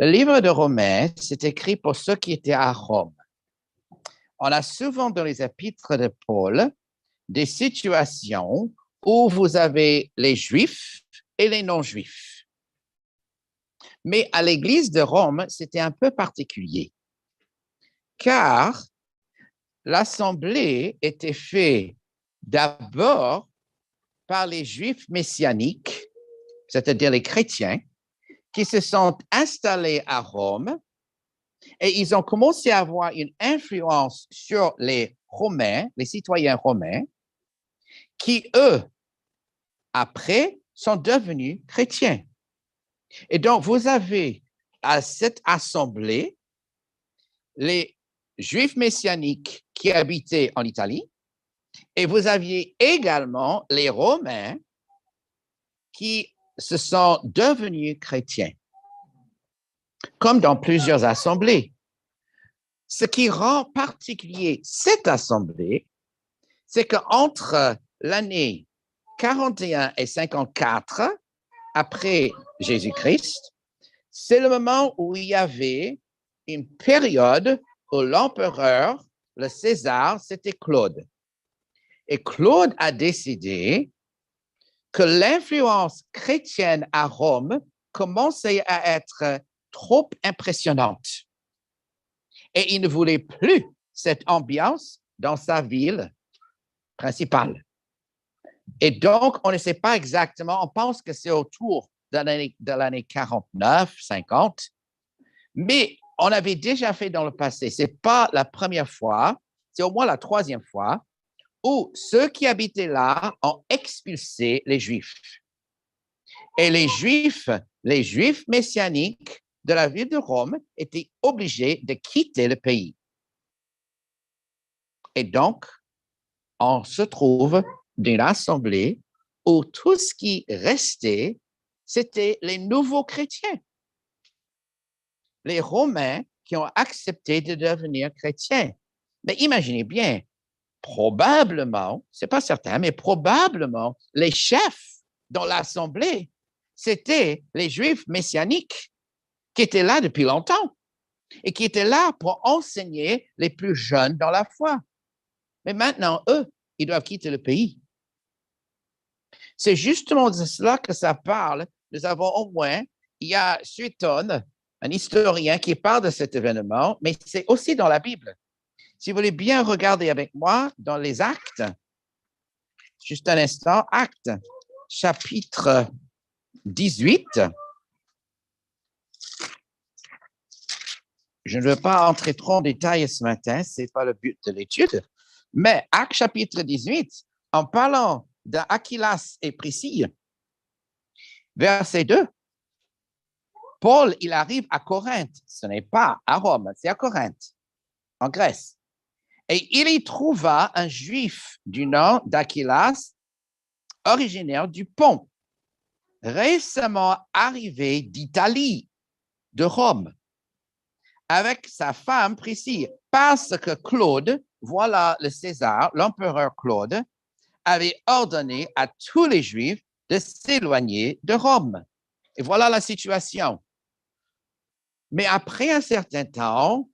Le livre de Romains, c'est écrit pour ceux qui étaient à Rome. On a souvent dans les épîtres de Paul des situations où vous avez les Juifs et les non-Juifs. Mais à l'église de Rome, c'était un peu particulier, car l'assemblée était faite d'abord par les Juifs messianiques, c'est-à-dire les chrétiens, qui se sont installés à Rome et ils ont commencé à avoir une influence sur les Romains, les citoyens romains, qui, eux, après, sont devenus chrétiens. Et donc, vous avez à cette assemblée les Juifs messianiques qui habitaient en Italie et vous aviez également les Romains qui se sont devenus chrétiens, comme dans plusieurs assemblées. Ce qui rend particulier cette assemblée, c'est qu'entre l'année 41 et 54, après Jésus-Christ, c'est le moment où il y avait une période où l'empereur, le César, c'était Claude. Et Claude a décidé que l'influence chrétienne à Rome commençait à être trop impressionnante. Et il ne voulait plus cette ambiance dans sa ville principale. Et donc, on ne sait pas exactement, on pense que c'est autour de l'année 49, 50, mais on avait déjà fait dans le passé, ce n'est pas la première fois, c'est au moins la troisième fois, où ceux qui habitaient là ont expulsé les Juifs. Et les Juifs messianiques de la ville de Rome étaient obligés de quitter le pays. Et donc, on se trouve dans une assemblée où tout ce qui restait, c'était les nouveaux chrétiens. Les Romains qui ont accepté de devenir chrétiens. Mais imaginez bien, probablement, ce n'est pas certain, mais probablement, les chefs dans l'assemblée, c'était les Juifs messianiques qui étaient là depuis longtemps et qui étaient là pour enseigner les plus jeunes dans la foi. Mais maintenant, eux, ils doivent quitter le pays. C'est justement de cela que ça parle. Nous avons au moins, il y a Suétone, un historien qui parle de cet événement, mais c'est aussi dans la Bible. Si vous voulez bien regarder avec moi dans les Actes, juste un instant, Actes, chapitre 18. Je ne veux pas entrer trop en détail ce matin, ce n'est pas le but de l'étude, mais Actes chapitre 18, en parlant d'Aquilas et Priscille, verset 2, Paul, il arrive à Corinthe, ce n'est pas à Rome, c'est à Corinthe, en Grèce. Et il y trouva un juif du nom d'Aquilas, originaire du Pont, récemment arrivé d'Italie, de Rome, avec sa femme Priscille, parce que Claude, voilà le César, l'empereur Claude, avait ordonné à tous les Juifs de s'éloigner de Rome. Et voilà la situation. Mais après un certain temps,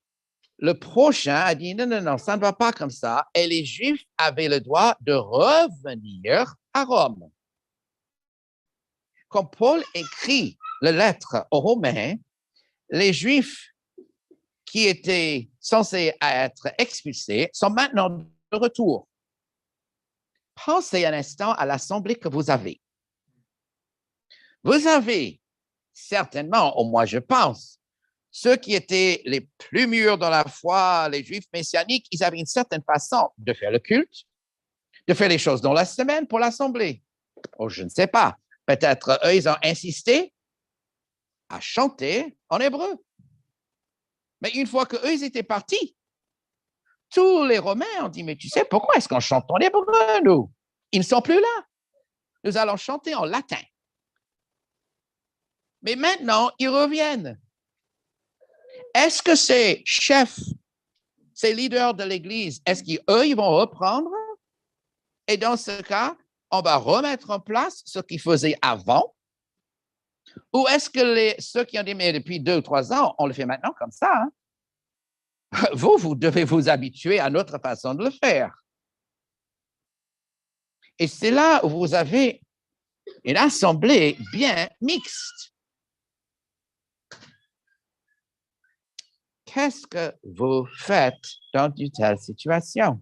le prochain a dit non, non, non, ça ne va pas comme ça. Et les Juifs avaient le droit de revenir à Rome. Quand Paul écrit la lettre aux Romains, les Juifs qui étaient censés être expulsés sont maintenant de retour. Pensez un instant à l'assemblée que vous avez. Vous avez certainement, au moins je pense, ceux qui étaient les plus mûrs dans la foi, les Juifs messianiques, ils avaient une certaine façon de faire le culte, de faire les choses dans la semaine pour l'assemblée. Oh, je ne sais pas. Peut-être eux, ils ont insisté à chanter en hébreu. Mais une fois qu'eux, ils étaient partis, tous les Romains ont dit, mais tu sais, pourquoi est-ce qu'on chante en hébreu, nous? Ils ne sont plus là. Nous allons chanter en latin. Mais maintenant, ils reviennent. Est-ce que ces chefs, ces leaders de l'Église, est-ce qu'eux, ils vont reprendre? Et dans ce cas, on va remettre en place ce qu'ils faisaient avant. Ou est-ce que ceux qui ont dit, mais depuis 2 ou 3 ans, on le fait maintenant comme ça, hein? Vous devez vous habituer à notre façon de le faire. Et c'est là où vous avez une assemblée bien mixte. Qu'est-ce que vous faites dans une telle situation?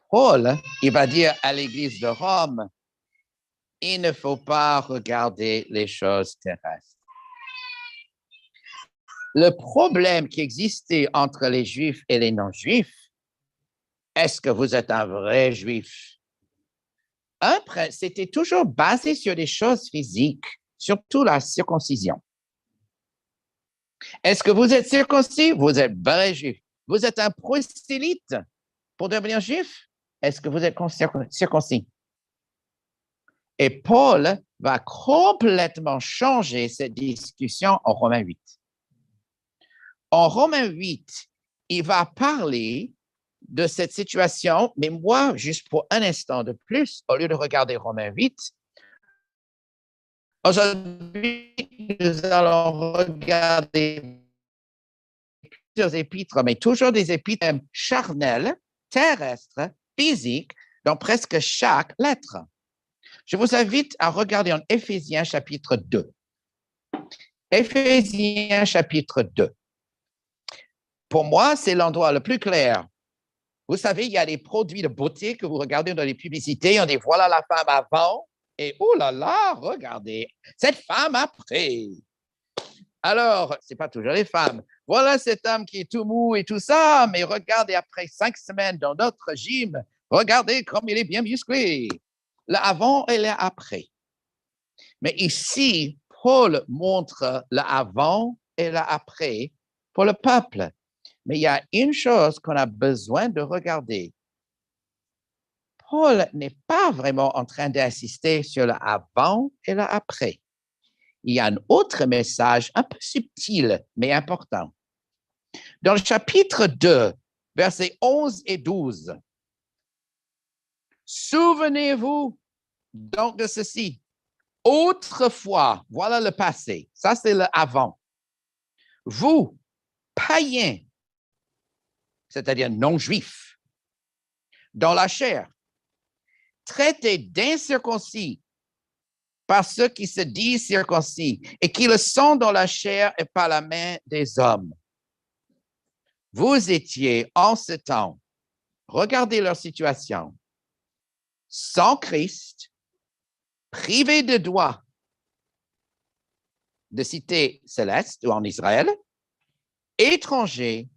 Paul, il va dire à l'Église de Rome, il ne faut pas regarder les choses terrestres. Le problème qui existait entre les Juifs et les non-Juifs, est-ce que vous êtes un vrai Juif? C'était toujours basé sur des choses physiques, surtout la circoncision. Est-ce que vous êtes circoncis? Vous êtes vrai Juif. Vous êtes un prosélyte pour devenir Juif? Est-ce que vous êtes circoncis? Et Paul va complètement changer cette discussion en Romains 8. En Romains 8, il va parler de cette situation, mais moi, juste pour un instant de plus, au lieu de regarder Romains 8, aujourd'hui, nous allons regarder plusieurs épîtres, mais toujours des épîtres charnelles, terrestres, physiques, dans presque chaque lettre. Je vous invite à regarder en Éphésiens chapitre 2. Éphésiens chapitre 2. Pour moi, c'est l'endroit le plus clair. Vous savez, il y a des produits de beauté que vous regardez dans les publicités, on dit voilà la femme avant, et oh là là, regardez, cette femme après. Alors, ce n'est pas toujours les femmes. Voilà cet homme qui est tout mou et tout ça, mais regardez après 5 semaines dans notre gym, regardez comme il est bien musclé. Le avant et le après. Mais ici, Paul montre le avant et le après pour le peuple. Mais il y a une chose qu'on a besoin de regarder. Paul n'est pas vraiment en train d'insister sur le avant et le après. Il y a un autre message un peu subtil, mais important. Dans le chapitre 2, versets 11 et 12, souvenez-vous donc de ceci. Autrefois, voilà le passé, ça c'est le avant. Vous, païens, c'est-à-dire non-juifs, dans la chair, traités d'incirconcis par ceux qui se disent circoncis et qui le sont dans la chair et par la main des hommes. Vous étiez en ce temps, regardez leur situation, sans Christ, privés de droit de cité céleste ou en Israël, étrangers,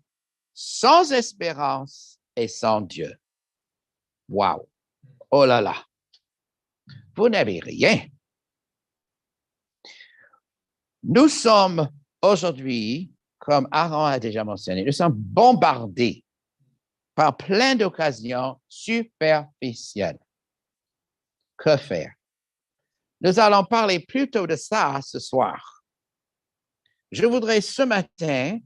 sans espérance et sans Dieu. Wow! Oh là là! Vous n'avez rien. Nous sommes aujourd'hui, comme Aaron a déjà mentionné, nous sommes bombardés par plein d'occasions superficielles. Que faire? Nous allons parler plutôt de ça ce soir. Je voudrais ce matin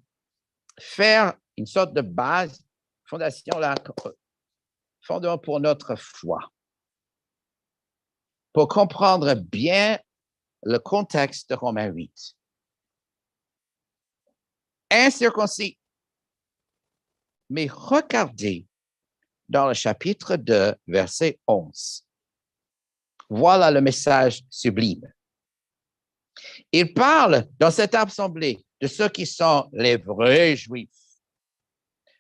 faire une sorte de base, fondement pour notre foi, pour comprendre bien le contexte de Romains 8. Incirconcis. Mais regardez dans le chapitre 2, verset 11. Voilà le message sublime. Il parle dans cette assemblée de ceux qui sont les vrais Juifs,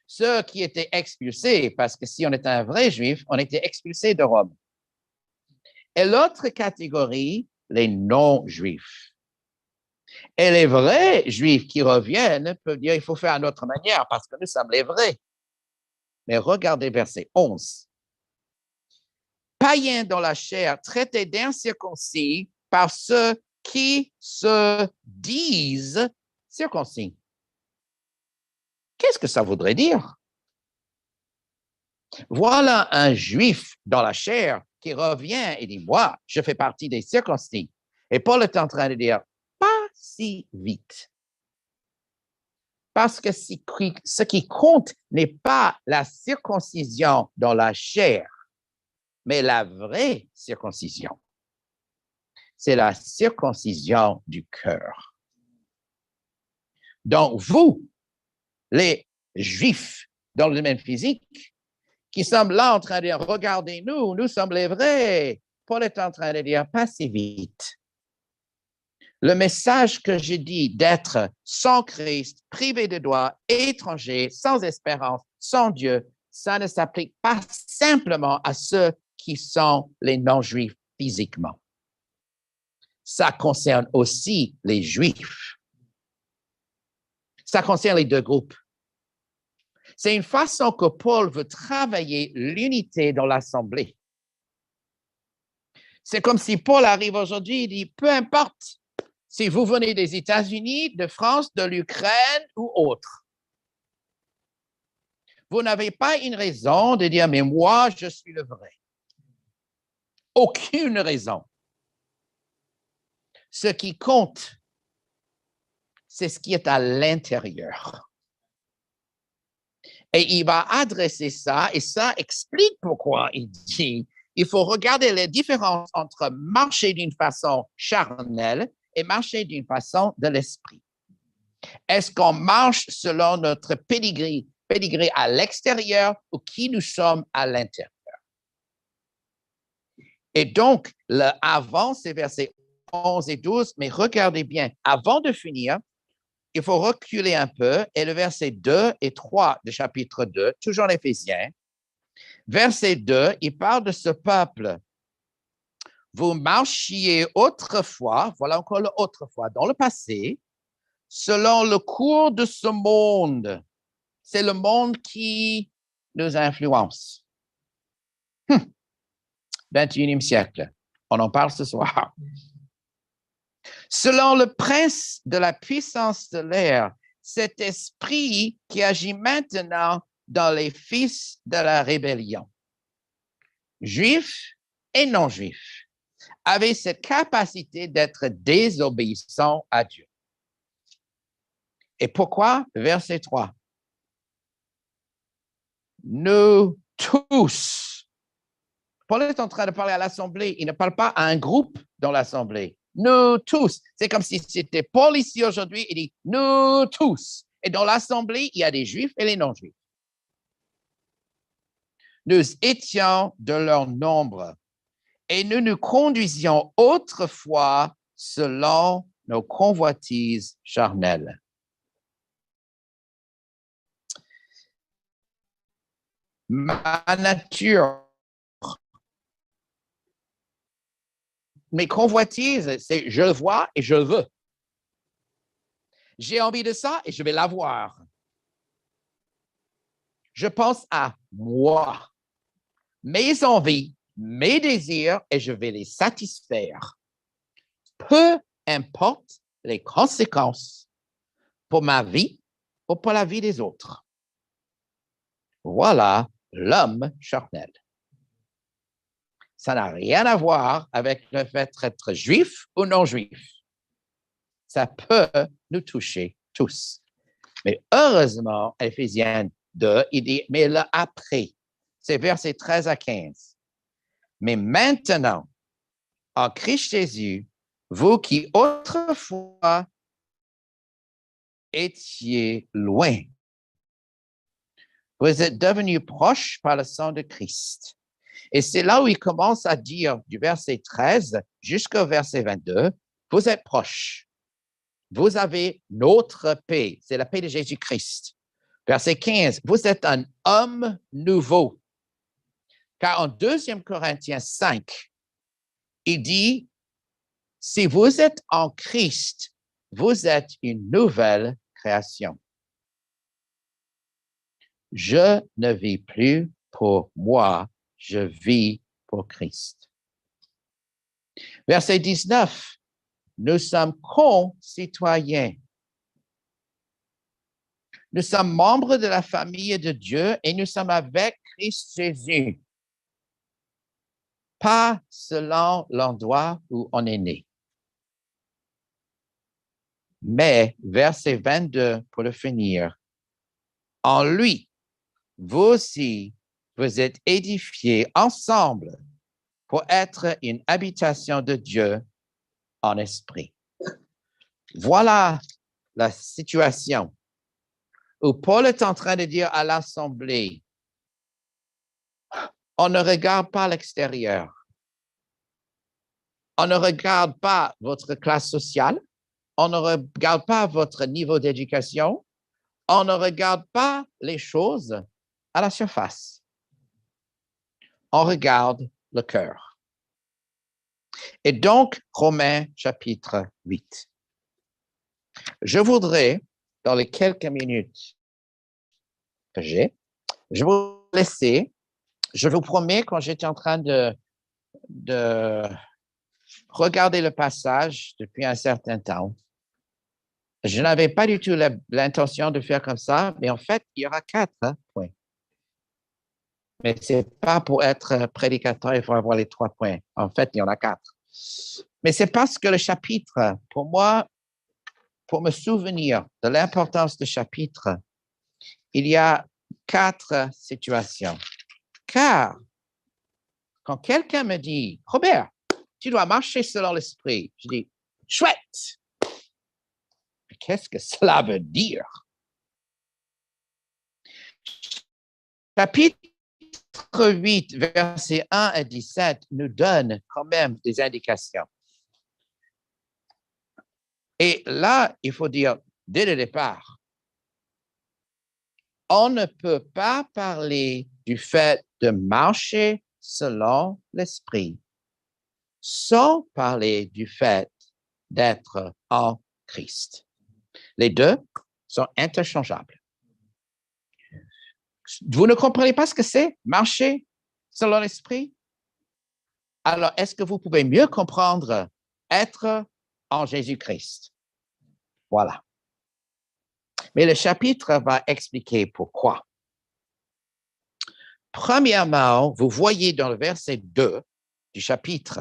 ceux qui étaient expulsés, parce que si on était un vrai Juif, on était expulsé de Rome. Et l'autre catégorie, les non-Juifs. Et les vrais Juifs qui reviennent peuvent dire il faut faire à notre manière parce que nous sommes les vrais. Mais regardez verset 11. Païens dans la chair, traités d'incirconcis par ceux qui se disent circoncis. Qu'est-ce que ça voudrait dire? Voilà un juif dans la chair qui revient et dit, moi, je fais partie des circoncis. Et Paul est en train de dire, pas si vite. Parce que ce qui compte n'est pas la circoncision dans la chair, mais la vraie circoncision. c'est la circoncision du cœur. Donc, vous, les Juifs dans le domaine physique, qui sommes là en train de dire, regardez-nous, nous sommes les vrais. Paul est en train de dire, pas si vite. Le message que j'ai dit d'être sans Christ, privé de droit, étranger, sans espérance, sans Dieu, ça ne s'applique pas simplement à ceux qui sont les non-juifs physiquement. Ça concerne aussi les Juifs. Ça concerne les deux groupes. C'est une façon que Paul veut travailler l'unité dans l'Assemblée. C'est comme si Paul arrive aujourd'hui et dit, peu importe si vous venez des États-Unis, de France, de l'Ukraine ou autre, vous n'avez pas une raison de dire, mais moi, je suis le vrai. Aucune raison. Ce qui compte, c'est ce qui est à l'intérieur. Et il va adresser ça, et ça explique pourquoi il dit, il faut regarder les différences entre marcher d'une façon charnelle et marcher d'une façon de l'esprit. Est-ce qu'on marche selon notre pédigré à l'extérieur ou qui nous sommes à l'intérieur? Et donc, avant, c'est versets 11 et 12, mais regardez bien, avant de finir, il faut reculer un peu, et le verset 2 et 3 du chapitre 2, toujours en Éphésiens, verset 2, il parle de ce peuple. Vous marchiez autrefois, voilà encore le autrefois, dans le passé, selon le cours de ce monde. C'est le monde qui nous influence. 21e siècle, on en parle ce soir. Selon le prince de la puissance de l'air, cet esprit qui agit maintenant dans les fils de la rébellion, juifs et non-juifs, avait cette capacité d'être désobéissants à Dieu. Et pourquoi? Verset 3. Nous tous. Paul est en train de parler à l'Assemblée. Il ne parle pas à un groupe dans l'Assemblée. Nous tous. C'est comme si c'était Paul ici aujourd'hui. Il dit nous tous. Et dans l'Assemblée, il y a des Juifs et les non-Juifs. Nous étions de leur nombre et nous nous conduisions autrefois selon nos convoitises charnelles. Ma nature, mes convoitises, c'est je le vois et je le veux. J'ai envie de ça et je vais l'avoir. Je pense à moi, mes envies, mes désirs et je vais les satisfaire. Peu importe les conséquences pour ma vie ou pour la vie des autres. Voilà l'homme charnel. Ça n'a rien à voir avec le fait d'être juif ou non juif. Ça peut nous toucher tous. Mais heureusement, Éphésiens 2, il dit, mais là après, c'est versets 13 à 15. Mais maintenant, en Christ Jésus, vous qui autrefois étiez loin, vous êtes devenus proches par le sang de Christ. Et c'est là où il commence à dire du verset 13 jusqu'au verset 22, vous êtes proches. Vous avez notre paix, c'est la paix de Jésus-Christ. Verset 15, vous êtes un homme nouveau. Car en 2 Corinthiens 5, il dit, si vous êtes en Christ, vous êtes une nouvelle création. Je ne vis plus pour moi, je vis pour Christ. Verset 19, nous sommes concitoyens. Nous sommes membres de la famille de Dieu et nous sommes avec Christ Jésus. Pas selon l'endroit où on est né. Mais, verset 22, pour le finir, en lui, vous aussi, vous êtes édifiés ensemble pour être une habitation de Dieu en esprit. Voilà la situation où Paul est en train de dire à l'Assemblée, on ne regarde pas l'extérieur. On ne regarde pas votre classe sociale. On ne regarde pas votre niveau d'éducation. On ne regarde pas les choses à la surface. On regarde le cœur. Et donc, Romains chapitre 8. Je voudrais, dans les quelques minutes que j'ai, je vous laisser. Je vous promets, quand j'étais en train de regarder le passage depuis un certain temps, je n'avais pas du tout l'intention de faire comme ça, mais en fait, il y aura 4 points. Mais ce n'est pas pour être prédicateur, il faut avoir les 3 points. En fait, il y en a 4. Mais c'est parce que le chapitre, pour moi, pour me souvenir de l'importance du chapitre, il y a 4 situations. Car quand quelqu'un me dit, Robert, tu dois marcher selon l'esprit, je dis, chouette! Qu'est-ce que cela veut dire? Chapitre 8, versets 1 à 17 nous donne quand même des indications. Et là, il faut dire, dès le départ, on ne peut pas parler du fait de marcher selon l'esprit sans parler du fait d'être en Christ. Les deux sont interchangeables. Vous ne comprenez pas ce que c'est, marcher selon l'esprit? Alors, est-ce que vous pouvez mieux comprendre être en Jésus-Christ? Voilà. Mais le chapitre va expliquer pourquoi. Premièrement, vous voyez dans le verset 2 du chapitre,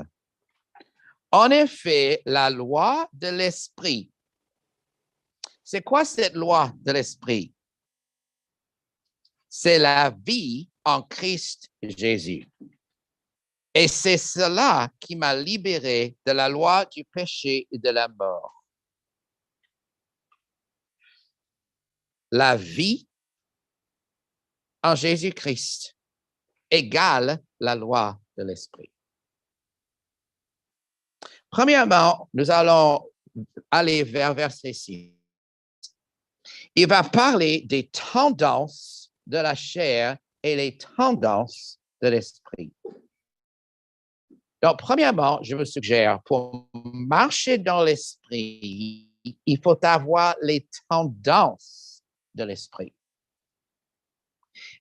en effet, la loi de l'esprit. C'est quoi cette loi de l'esprit? C'est la vie en Christ Jésus. Et c'est cela qui m'a libéré de la loi du péché et de la mort. La vie en Jésus-Christ égale la loi de l'esprit. Premièrement, nous allons aller vers verset 6. Il va parler des tendances de la chair et les tendances de l'esprit. Donc, premièrement, je vous suggère, pour marcher dans l'esprit, il faut avoir les tendances de l'esprit.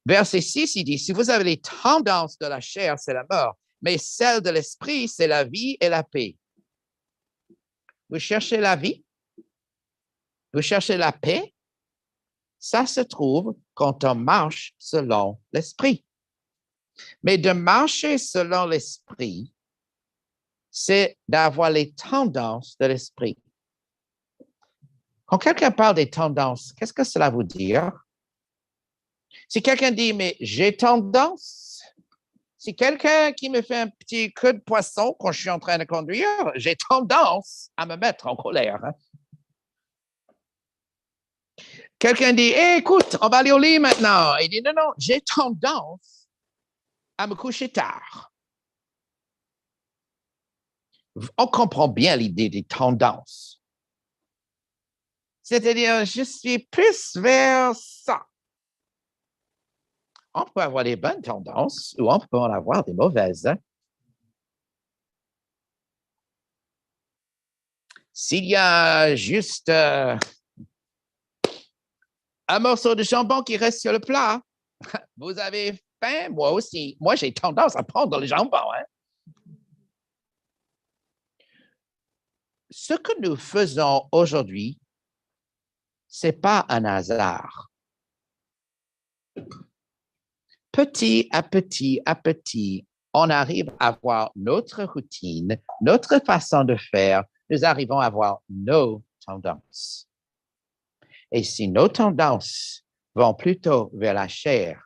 Verset 6, il dit, si vous avez les tendances de la chair, c'est la mort, mais celle de l'esprit, c'est la vie et la paix. Vous cherchez la vie? Vous cherchez la paix? Ça se trouve quand on marche selon l'esprit. Mais de marcher selon l'esprit, c'est d'avoir les tendances de l'esprit. Quand quelqu'un parle des tendances, qu'est-ce que cela veut dire? Si quelqu'un dit, mais j'ai tendance, si quelqu'un qui me fait un petit coup de poisson quand je suis en train de conduire, j'ai tendance à me mettre en colère. Quelqu'un dit, hey, écoute, on va aller au lit maintenant. Il dit, non, non, j'ai tendance à me coucher tard. On comprend bien l'idée des tendances. C'est-à-dire, je suis plus vers ça. On peut avoir des bonnes tendances ou on peut en avoir des mauvaises. S'il y a juste un morceau de jambon qui reste sur le plat, vous avez faim, moi aussi. Moi, j'ai tendance à prendre le jambon. Ce que nous faisons aujourd'hui, ce n'est pas un hasard. Petit à petit, on arrive à voir notre routine, notre façon de faire. Nous arrivons à voir nos tendances. Et si nos tendances vont plutôt vers la chair,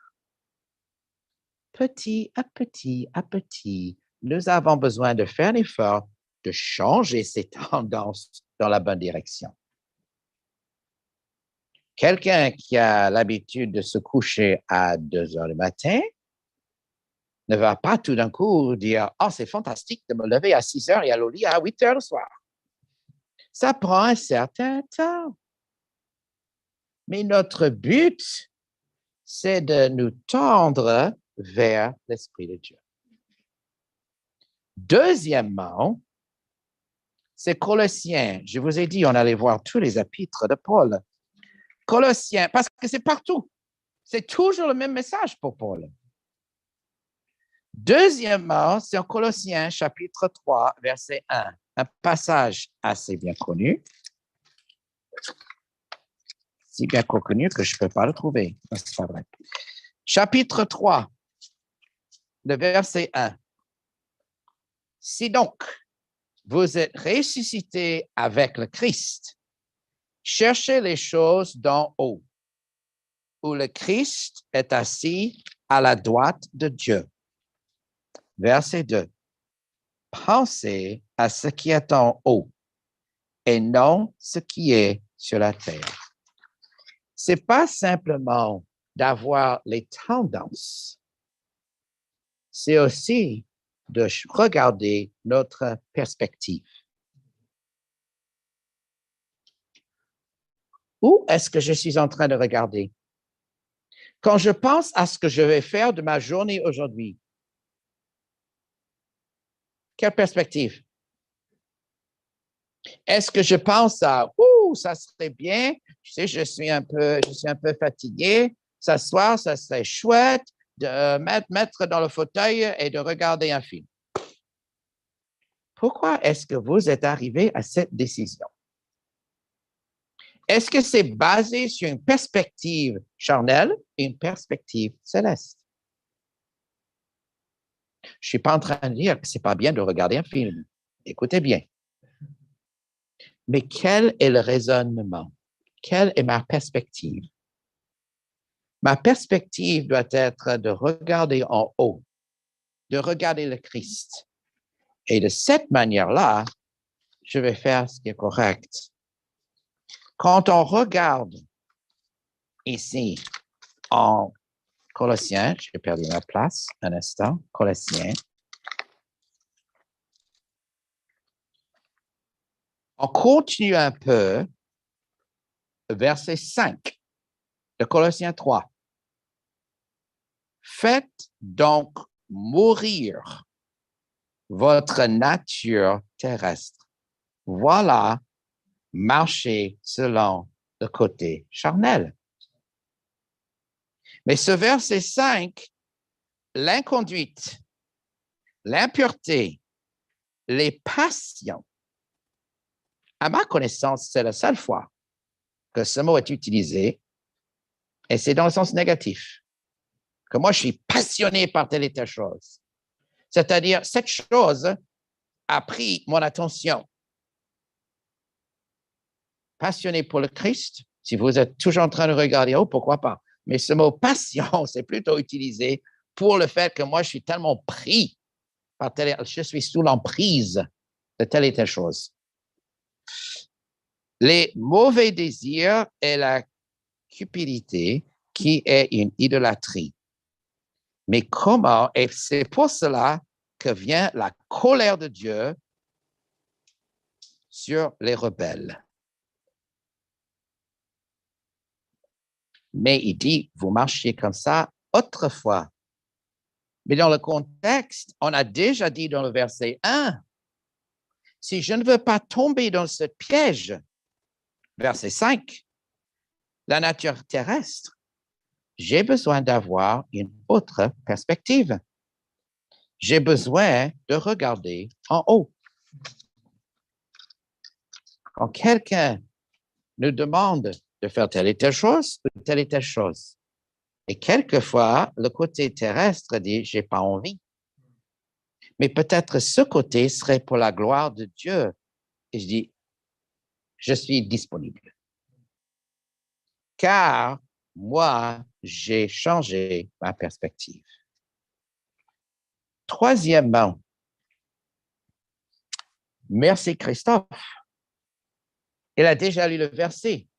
petit à petit, nous avons besoin de faire l'effort de changer ses tendances dans la bonne direction. Quelqu'un qui a l'habitude de se coucher à 2 heures du matin ne va pas tout d'un coup dire « Oh, c'est fantastique de me lever à 6 heures et aller au lit à 8 heures le soir. » Ça prend un certain temps. Mais notre but, c'est de nous tendre vers l'Esprit de Dieu. Deuxièmement, c'est Colossiens. Je vous ai dit, on allait voir tous les épîtres de Paul. Colossiens, parce que c'est partout. C'est toujours le même message pour Paul. Deuxièmement, c'est en Colossiens, chapitre 3, verset 1. Un passage assez bien connu. Si bien connu que je ne peux pas le trouver. C'est pas vrai. Chapitre 3, le verset 1. Si donc, vous êtes ressuscités avec le Christ, cherchez les choses d'en haut, où le Christ est assis à la droite de Dieu. Verset 2. Pensez à ce qui est en haut et non ce qui est sur la terre. Ce n'est pas simplement d'avoir les tendances, c'est aussi de regarder notre perspective. Où est-ce que je suis en train de regarder? Quand je pense à ce que je vais faire de ma journée aujourd'hui, quelle perspective? Est-ce que je pense à « ça serait bien, tu sais, je suis un peu fatigué, s'asseoir, ça serait chouette de mettre dans le fauteuil et de regarder un film. » Pourquoi est-ce que vous êtes arrivé à cette décision? Est-ce que c'est basé sur une perspective charnelle et une perspective céleste? Je ne suis pas en train de dire que ce n'est pas bien de regarder un film. Écoutez bien. Mais quel est le raisonnement? Quelle est ma perspective? Ma perspective doit être de regarder en haut, de regarder le Christ. Et de cette manière-là, je vais faire ce qui est correct. Quand on regarde ici en Colossiens, j'ai perdu ma place un instant, Colossiens. On continue un peu, verset 5 de Colossiens 3. Faites donc mourir votre nature terrestre. Voilà, marchez selon le côté charnel. Mais ce verset 5, l'inconduite, l'impureté, les passions, à ma connaissance, c'est la seule fois que ce mot est utilisé, et c'est dans le sens négatif, que moi, je suis passionné par telle et telle chose. C'est-à-dire, cette chose a pris mon attention. Passionné pour le Christ, si vous êtes toujours en train de regarder, oh, pourquoi pas? Mais ce mot passion, c'est plutôt utilisé pour le fait que moi, je suis tellement pris par je suis sous l'emprise de telle et telle chose. Les mauvais désirs et la cupidité qui est une idolâtrie. Mais comment? Et c'est pour cela que vient la colère de Dieu sur les rebelles. Mais il dit, vous marchiez comme ça autrefois. Mais dans le contexte, on a déjà dit dans le verset 1, si je ne veux pas tomber dans ce piège, verset 5, la nature terrestre, j'ai besoin d'avoir une autre perspective. J'ai besoin de regarder en haut. Quand quelqu'un nous demande de faire telle et telle chose ou telle et telle chose, et quelquefois, le côté terrestre dit, j'ai pas envie. Mais peut-être ce côté serait pour la gloire de Dieu. Et je dis, je suis disponible. Car moi, j'ai changé ma perspective. Troisièmement, Merci Christophe. Il a déjà lu le verset.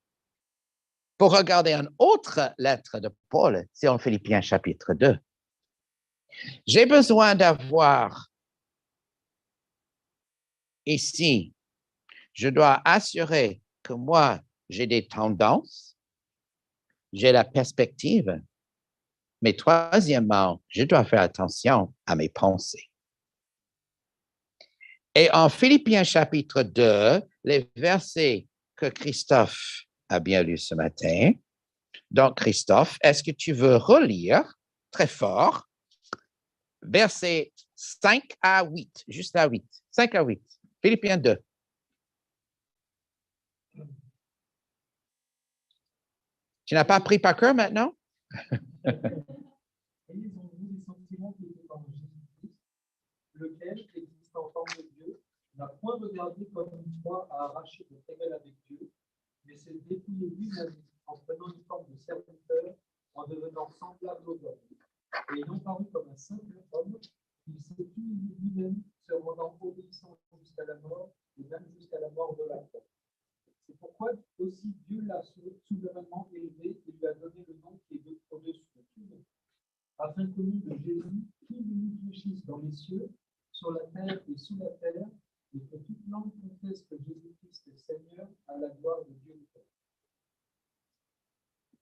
Pour regarder une autre lettre de Paul, c'est en Philippiens chapitre 2. J'ai besoin d'avoir ici, je dois assurer que moi, j'ai des tendances, j'ai la perspective, mais troisièmement, je dois faire attention à mes pensées. Et en Philippiens chapitre 2, les versets que Christophe a bien lus ce matin. Donc, Christophe, est-ce que tu veux relire très fort versets 5 à 8, juste à 8, 5 à 8, Philippiens 2. Tu n'as pas pris par cœur maintenant? Ayez en vous les sentiments qui étaient en Jésus-Christ, lequel, existant en forme de Dieu, n'a point regardé comme une proie à arracher de égal avec Dieu, mais s'est dépouillé lui-même en prenant une forme de serviteur, en devenant semblable aux hommes. Et ayant paru comme un simple homme, il s'est humilié lui-même, se rendant obéissant jusqu'à la mort, et même jusqu'à la mort de la croix. C'est pourquoi aussi Dieu l'a souverainement élevé et lui a donné le nom qui est au-dessus de tout nom, afin qu'au nom de Jésus, tout genou fléchisse dans les cieux, sur la terre et sous la terre, et que toute langue confesse que Jésus-Christ est Seigneur, à la gloire de Dieu le Père.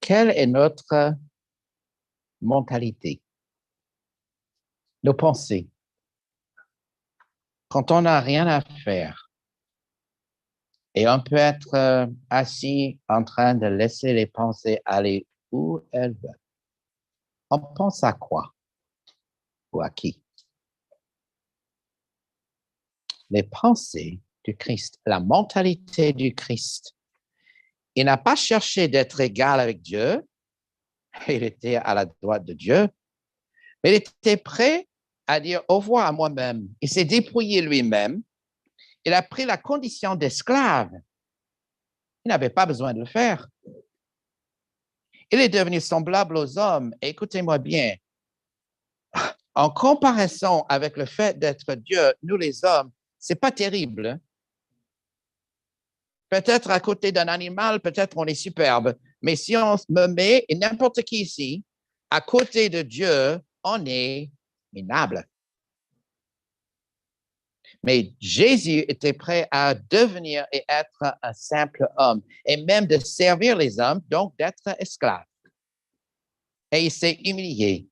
Quelle est notre mentalité, nos pensées? Quand on n'a rien à faire et on peut être assis en train de laisser les pensées aller où elles veulent, on pense à quoi ou à qui? Les pensées du Christ, la mentalité du Christ. Il n'a pas cherché d'être égal avec Dieu, il était à la droite de Dieu, mais il était prêt à dire au revoir à moi-même. Il s'est dépouillé lui-même, il a pris la condition d'esclave. Il n'avait pas besoin de le faire. Il est devenu semblable aux hommes. Et écoutez-moi bien, en comparaison avec le fait d'être Dieu, nous les hommes, c'est pas terrible. Peut-être à côté d'un animal, peut-être on est superbe, mais si on me met, et n'importe qui ici, à côté de Dieu, on est minable. Mais Jésus était prêt à devenir et être un simple homme, et même de servir les hommes, donc d'être esclave. Et il s'est humilié.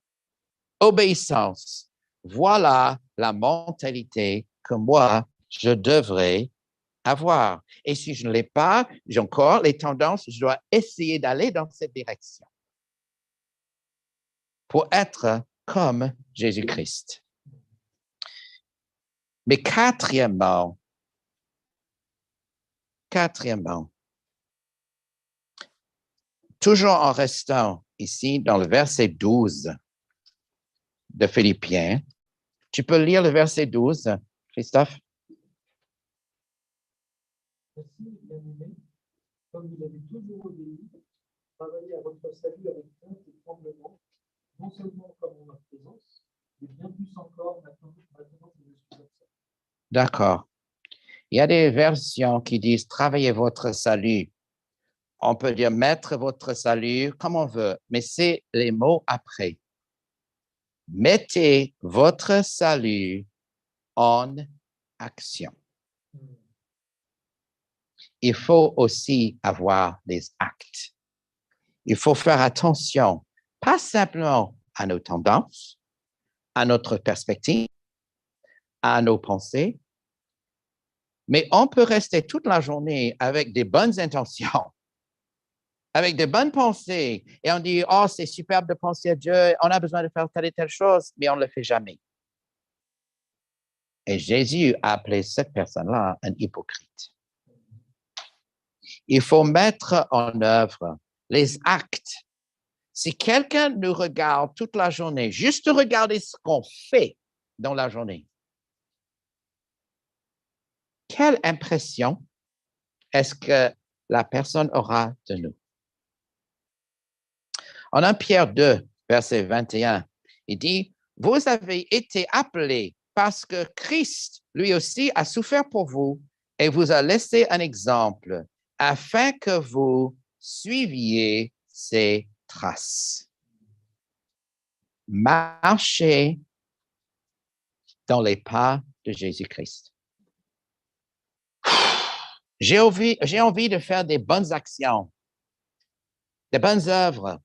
Obéissance. Voilà la mentalité que moi, je devrais avoir. Et si je ne l'ai pas, j'ai encore les tendances, je dois essayer d'aller dans cette direction pour être comme Jésus-Christ. Mais quatrièmement, toujours en restant ici dans le verset 12 de Philippiens, tu peux lire le verset 12, Christophe? Ainsi, bien-aimés, comme vous avez toujours obéi, travaillez à votre salut avec crainte et tremblement, non seulement comme en ma présence, mais bien plus encore maintenant que je suis absent. D'accord. Il y a des versions qui disent travaillez votre salut. On peut dire mettre votre salut comme on veut, mais c'est les mots après. Mettez votre salut en action. Il faut aussi avoir des actes. Il faut faire attention, pas simplement à nos tendances, à notre perspective, à nos pensées, mais on peut rester toute la journée avec des bonnes intentions, avec des bonnes pensées, et on dit, oh, c'est superbe de penser à Dieu, on a besoin de faire telle et telle chose, mais on ne le fait jamais. Et Jésus a appelé cette personne-là un hypocrite. Il faut mettre en œuvre les actes. Si quelqu'un nous regarde toute la journée, juste regarder ce qu'on fait dans la journée, quelle impression est-ce que la personne aura de nous? En 1 Pierre 2, verset 21, il dit, vous avez été appelés parce que Christ lui aussi a souffert pour vous et vous a laissé un exemple afin que vous suiviez ses traces. Marchez dans les pas de Jésus-Christ. J'ai envie de faire des bonnes actions, des bonnes œuvres,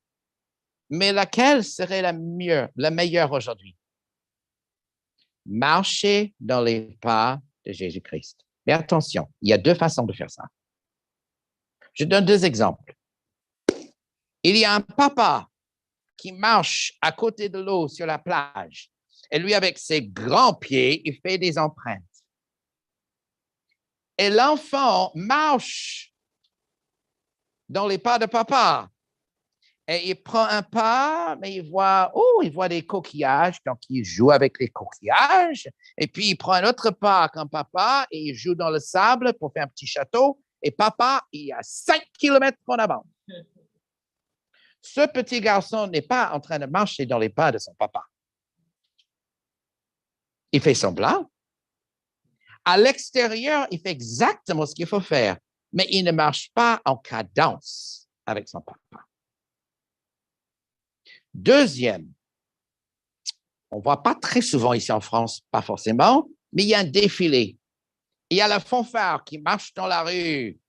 mais laquelle serait la meilleure aujourd'hui? Marchez dans les pas de Jésus-Christ. Mais attention, il y a deux façons de faire ça. Je donne deux exemples. Il y a un papa qui marche à côté de l'eau sur la plage. Et lui, avec ses grands pieds, il fait des empreintes. Et l'enfant marche dans les pas de papa. Et il prend un pas, mais il voit des coquillages, donc il joue avec les coquillages. Et puis, il prend un autre pas comme papa et il joue dans le sable pour faire un petit château. Et papa, il est à 5 kilomètres en avant. Ce petit garçon n'est pas en train de marcher dans les pas de son papa. Il fait semblant. À l'extérieur, il fait exactement ce qu'il faut faire, mais il ne marche pas en cadence avec son papa. Deuxième, on ne voit pas très souvent ici en France, pas forcément, mais il y a un défilé. Il y a la fanfare qui marche dans la rue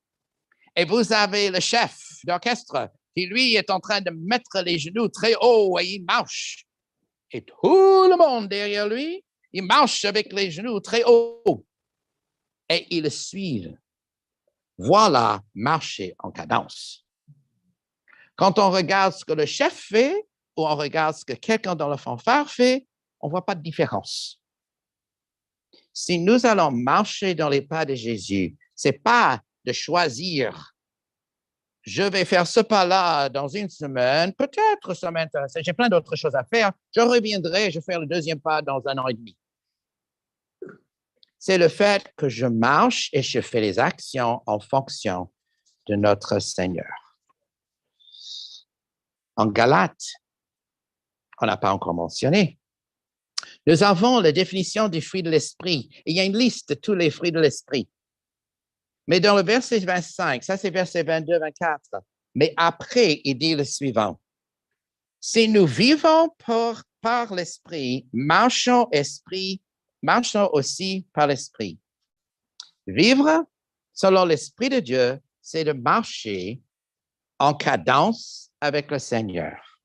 et vous avez le chef d'orchestre qui, lui, est en train de mettre les genoux très haut et il marche. Et tout le monde derrière lui, il marche avec les genoux très haut et ils le suivent. Voilà, marcher en cadence. Quand on regarde ce que le chef fait ou on regarde ce que quelqu'un dans la fanfare fait, on ne voit pas de différence. Si nous allons marcher dans les pas de Jésus, ce n'est pas de choisir. Je vais faire ce pas-là dans une semaine, peut-être ça m'intéresse. J'ai plein d'autres choses à faire. Je reviendrai, je vais faire le deuxième pas dans 1 an et demi. C'est le fait que je marche et je fais les actions en fonction de notre Seigneur. En Galates, on n'a pas encore mentionné, nous avons la définition des fruits de l'esprit. Il y a une liste de tous les fruits de l'esprit. Mais dans le verset 25, ça c'est verset 22, 24, mais après, il dit le suivant. Si nous vivons par l'esprit, marchons aussi par l'esprit. Vivre selon l'esprit de Dieu, c'est de marcher en cadence avec le Seigneur.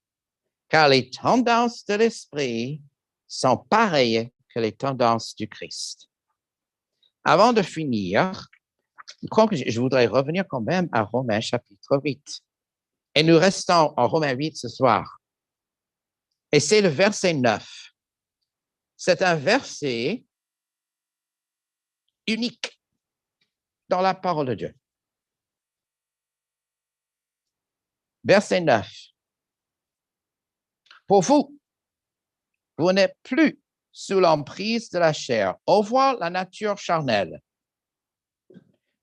Car les tendances de l'esprit sont pareilles que les tendances du Christ. Avant de finir, je voudrais revenir quand même à Romains chapitre 8. Et nous restons en Romains 8 ce soir. Et c'est le verset 9. C'est un verset unique dans la parole de Dieu. Verset 9. Pour vous, vous n'êtes plus sous l'emprise de la chair, au voir la nature charnelle,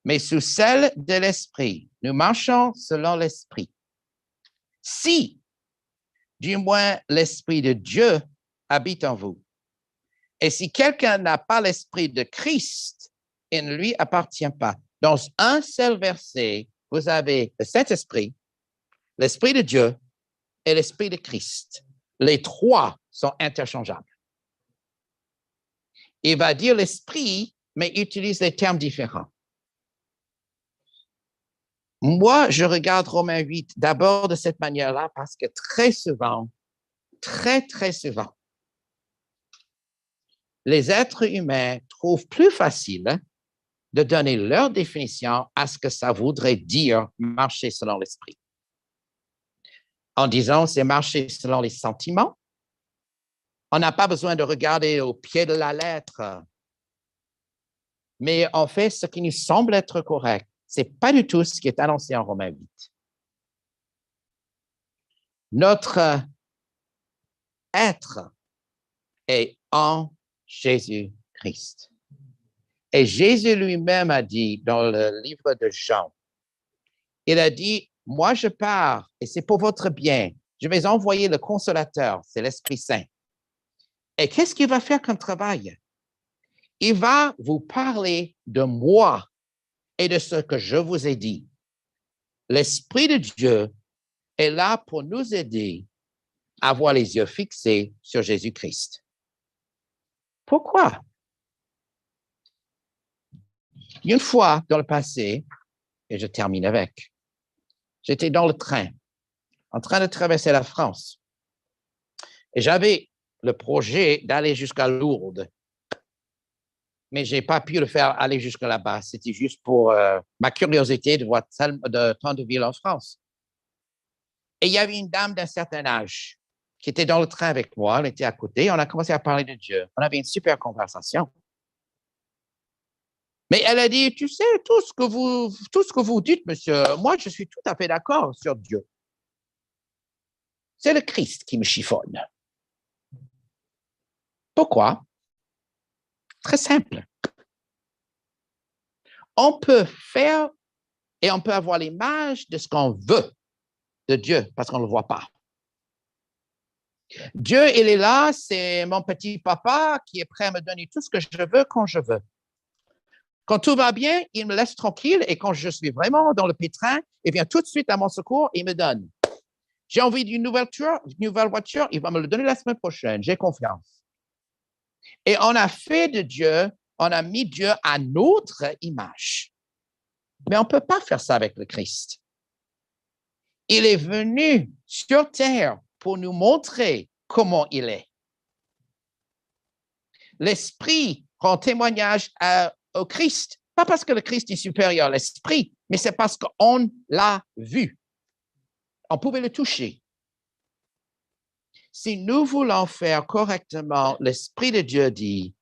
mais sous celle de l'esprit. Nous marchons selon l'esprit. Si, du moins, l'esprit de Dieu habite en vous. Et si quelqu'un n'a pas l'esprit de Christ, il ne lui appartient pas. Dans un seul verset, vous avez le Saint-Esprit, l'Esprit de Dieu et l'Esprit de Christ. Les trois sont interchangeables. Il va dire l'Esprit, mais utilise des termes différents. Moi, je regarde Romains 8 d'abord de cette manière-là parce que très souvent, très souvent, les êtres humains trouvent plus facile de donner leur définition à ce que ça voudrait dire marcher selon l'esprit. En disant c'est marcher selon les sentiments, on n'a pas besoin de regarder au pied de la lettre, mais on fait ce qui nous semble être correct. Ce n'est pas du tout ce qui est annoncé en Romains 8. Notre être est en Jésus-Christ. Et Jésus lui-même a dit dans le livre de Jean, il a dit, moi je pars et c'est pour votre bien. Je vais envoyer le consolateur, c'est l'Esprit Saint. Et qu'est-ce qu'il va faire comme travail? il va vous parler de moi et de ce que je vous ai dit. L'Esprit de Dieu est là pour nous aider à avoir les yeux fixés sur Jésus-Christ. Pourquoi? Une fois dans le passé, et je termine avec, j'étais dans le train, en train de traverser la France. Et j'avais le projet d'aller jusqu'à Lourdes. Mais je n'ai pas pu le faire aller jusque là-bas. C'était juste pour ma curiosité de voir tant de villes en France. Et il y avait une dame d'un certain âge qui était dans le train avec moi. Elle était à côté. On a commencé à parler de Dieu. On avait une super conversation. Mais elle a dit, tu sais, tout ce que vous dites, monsieur, moi, je suis tout à fait d'accord sur Dieu. C'est le Christ qui me chiffonne. Pourquoi? Très simple. On peut faire et on peut avoir l'image de ce qu'on veut de Dieu parce qu'on ne le voit pas. Dieu, il est là, c'est mon petit papa qui est prêt à me donner tout ce que je veux quand je veux. Quand tout va bien, il me laisse tranquille et quand je suis vraiment dans le pétrin, il vient tout de suite à mon secours et me donne. J'ai envie d'une nouvelle voiture, il va me le donner la semaine prochaine. J'ai confiance. Et on a fait de Dieu, on a mis Dieu à notre image. Mais on ne peut pas faire ça avec le Christ. Il est venu sur terre pour nous montrer comment il est. L'Esprit rend témoignage au Christ, pas parce que le Christ est supérieur à l'Esprit, mais c'est parce qu'on l'a vu. On pouvait le toucher. Si nous voulons faire correctement, l'Esprit de Dieu dit,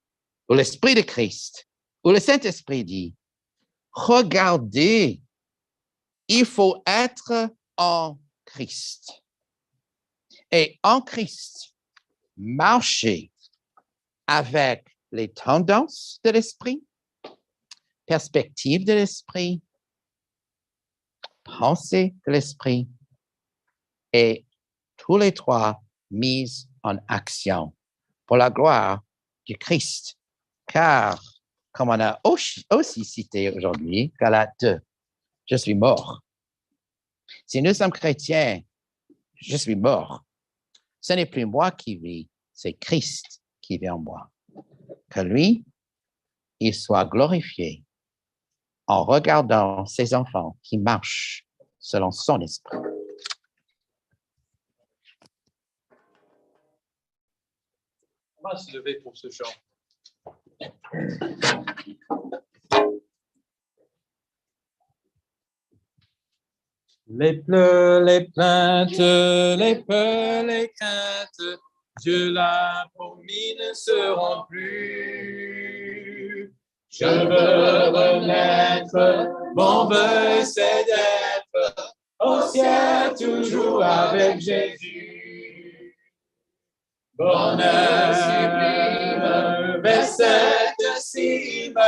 ou l'Esprit de Christ, ou le Saint-Esprit dit, regardez, il faut être en Christ. Et en Christ, marcher avec les tendances de l'esprit, perspectives de l'esprit, pensées de l'esprit, et tous les trois mis en action pour la gloire du Christ. Car, comme on a aussi cité aujourd'hui, Galates 2, je suis mort. Si nous sommes chrétiens, je suis mort. Ce n'est plus moi qui vis, c'est Christ qui vit en moi. Que lui, il soit glorifié en regardant ses enfants qui marchent selon son esprit. On va se lever pour ce chant. Les pleurs, les plaintes, les peurs, les craintes, Dieu l'a promis ne seront plus. Je veux renaître, mon vœu c'est d'être au ciel toujours avec Jésus. Bonheur sublime, vers cette cime,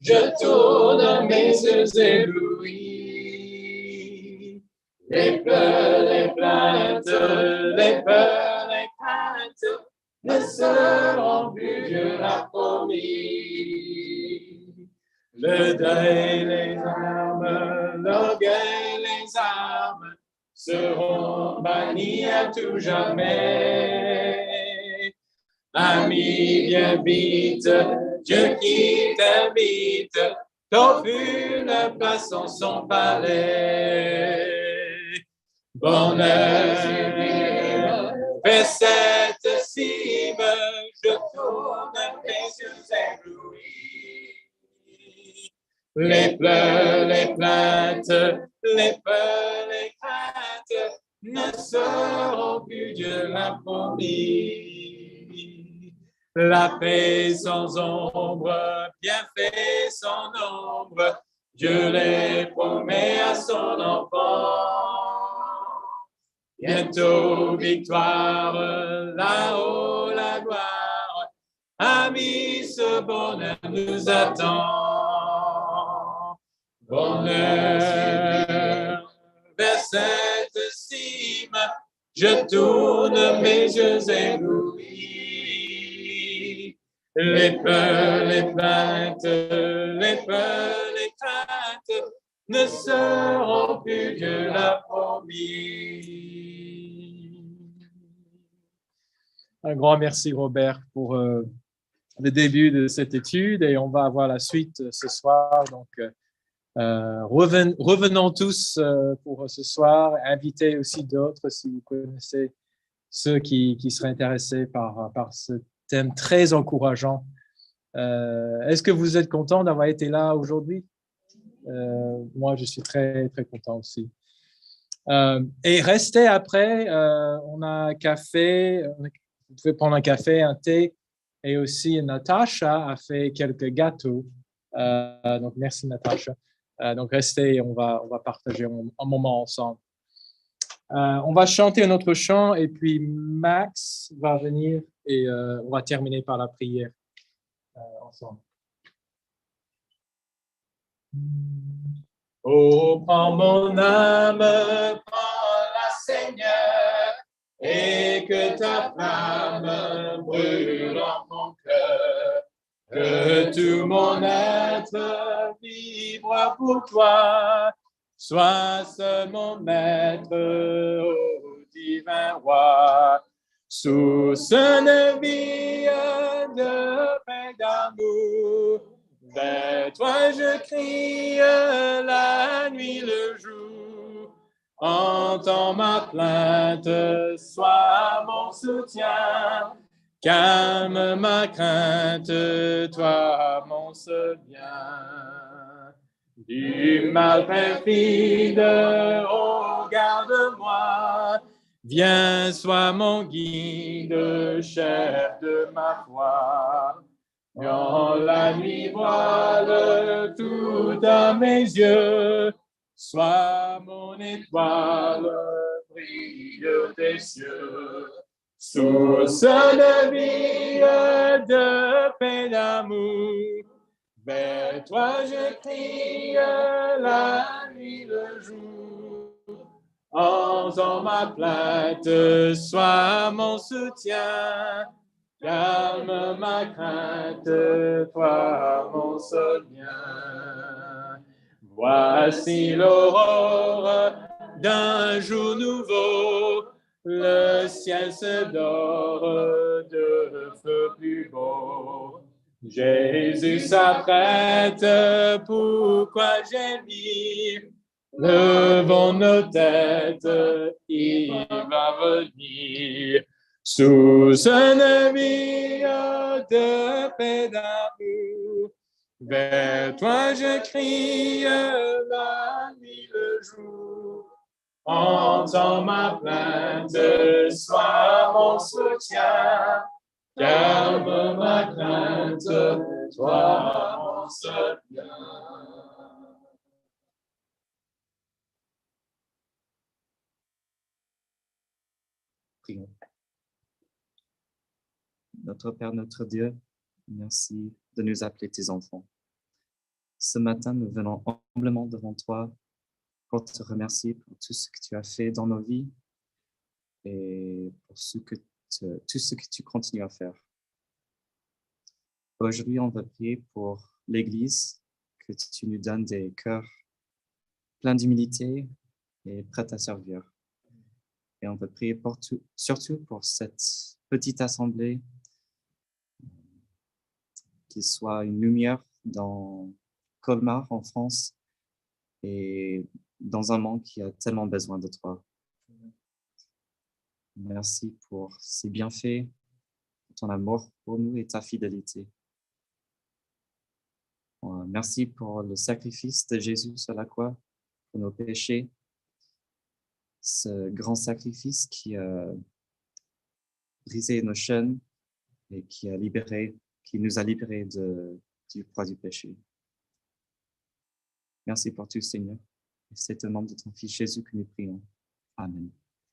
je tourne mes yeux éblouis. Les pleurs, les plaintes, les peurs, les craintes ne seront plus, Dieu l'a promis. Le deuil, les larmes, l'orgueil, les armes seront bannis à tout jamais. Ami, viens vite, Dieu qui t'invite, t'offre une place en son palais. Bonheur sublime, vers cette cime, je tourne mes yeux éblouis. Les pleurs, les plaintes, les peurs, les craintes ne seront plus, Dieu l'a promis. La paix sans ombre, bienfait sans nombre, Dieu les promet à son enfant. Bientôt victoire, là-haut la gloire, amis, ce bonheur nous attend. Bonheur, vers cette cime, je tourne mes yeux éblouis. Les peurs, les plaintes, les peurs, les craintes ne seront plus que la fourmi. Un grand merci, Robert, pour le début de cette étude et on va avoir la suite ce soir. Donc, revenons tous pour ce soir. Invitez aussi d'autres si vous connaissez ceux qui seraient intéressés par ce thème très encourageant. Est-ce que vous êtes content d'avoir été là aujourd'hui? Moi, je suis très, très content aussi. Et restez après, on a un café, vous pouvez prendre un café, un thé, et aussi Natacha a fait quelques gâteaux. Donc, merci Natacha. Donc, restez, on va partager un moment ensemble. On va chanter un autre chant et puis Max va venir et on va terminer par la prière ensemble. Oh, prends mon âme, prends-la Seigneur, et que ta flamme brûle en mon cœur, que tout mon être vibre pour toi, sois seul mon maître, ô divin roi, source de vie, de paix, d'amour. Vers toi je crie la nuit, le jour. Entends ma plainte, sois mon soutien. Calme ma crainte, toi mon seul bien. Du mal perfide, oh garde-moi. Viens, sois mon guide, chef de ma foi. Dans la nuit voile tout à mes yeux, sois mon étoile, brille tes cieux. Source de vie, de paix, d'amour, vers toi je crie la nuit, le jour. Entends ma plainte, sois mon soutien. Calme ma crainte, toi mon seul bien. Voici l'aurore d'un jour nouveau, le ciel se dore de feu plus beau. Jésus s'apprête, pourquoi gémir? Levons nos têtes, il va venir. Source de vie, de paix, d'amour, vers toi je crie la nuit, le jour. Entends ma plainte, sois mon soutien. Calme ma crainte, toi mon seul bien. Prions. Notre Père, notre Dieu, merci de nous appeler tes enfants. Ce matin, nous venons humblement devant toi pour te remercier pour tout ce que tu as fait dans nos vies et pour tout ce que tu continues à faire. Aujourd'hui, on va prier pour l'Église, que tu nous donnes des cœurs pleins d'humilité et prêts à servir. Et on va prier surtout pour cette petite assemblée, qu'il soit une lumière dans Colmar, en France, et dans un monde qui a tellement besoin de toi. Merci pour ces bienfaits, ton amour pour nous et ta fidélité. Merci pour le sacrifice de Jésus sur la croix pour nos péchés, ce grand sacrifice qui a brisé nos chaînes et qui nous a libérés du poids du péché. Merci pour tout, Seigneur. Et c'est au nom de ton Fils Jésus que nous prions. Amen.